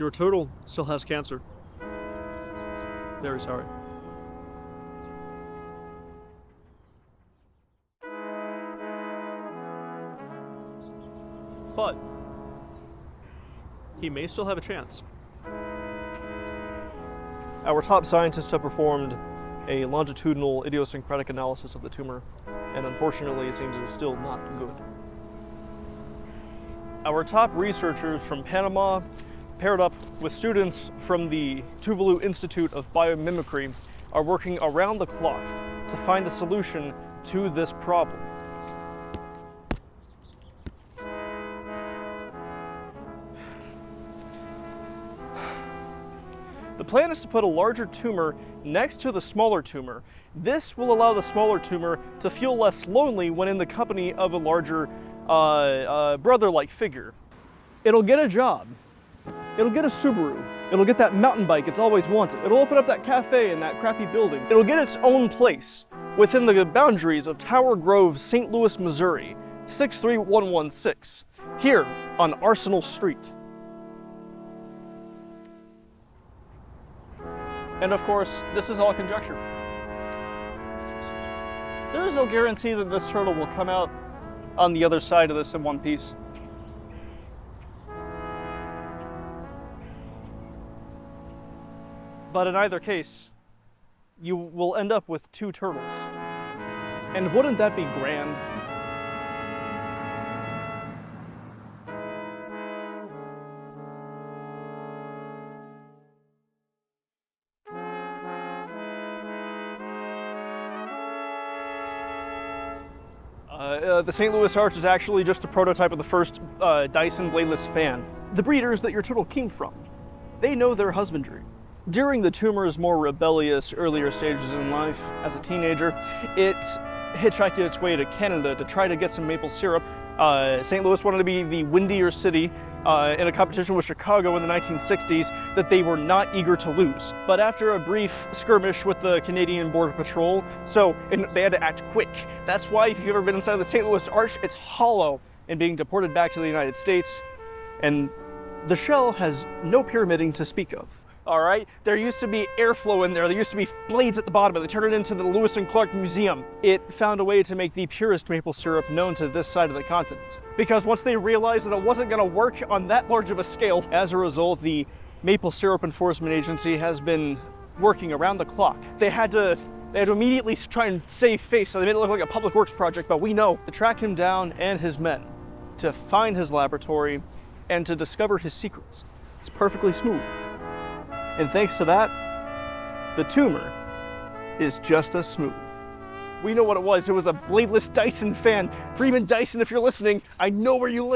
Your turtle still has cancer. Very sorry. But he may still have a chance. Our top scientists have performed a longitudinal idiosyncratic analysis of the tumor, and unfortunately it seems it is still not good. Our top researchers from Panama, paired up with students from the Tuvalu Institute of Biomimicry, are working around the clock to find a solution to this problem. The plan is to put a larger tumor next to the smaller tumor. This will allow the smaller tumor to feel less lonely when in the company of a larger brother-like figure. It'll get a job. It'll get a Subaru. It'll get that mountain bike it's always wanted. It'll open up that cafe in that crappy building. It'll get its own place within the boundaries of Tower Grove, St. Louis, Missouri, 63116, here on Arsenal Street. And of course, this is all conjecture. There is no guarantee that this turtle will come out on the other side of this in one piece. But in either case, you will end up with two turtles. And wouldn't that be grand? The St. Louis Arch is actually just a prototype of the first Dyson bladeless fan. The breeders that your turtle came from, they know their husbandry. During the tumor's more rebellious earlier stages in life, as a teenager, it hitchhiked its way to Canada to try to get some maple syrup. St. Louis wanted to be the windier city in a competition with Chicago in the 1960s that they were not eager to lose. But after a brief skirmish with the Canadian Border Patrol, they had to act quick. That's why if you've ever been inside the St. Louis Arch, it's hollow and being deported back to the United States. And the shell has no pyramiding to speak of. All right, there used to be airflow in there. There used to be blades at the bottom, but they turned it into the Lewis and Clark Museum. It found a way to make the purest maple syrup known to this side of the continent. Because once they realized that it wasn't gonna work on that large of a scale, as a result, the Maple Syrup Enforcement Agency has been working around the clock. They had to immediately try and save face, so they made it look like a public works project, but we know to track him down and his men, to find his laboratory, and to discover his secrets. It's perfectly smooth. And thanks to that, the tumor is just as smooth. We know what it was. It was a bladeless Dyson fan. Freeman Dyson, if you're listening, I know where you live.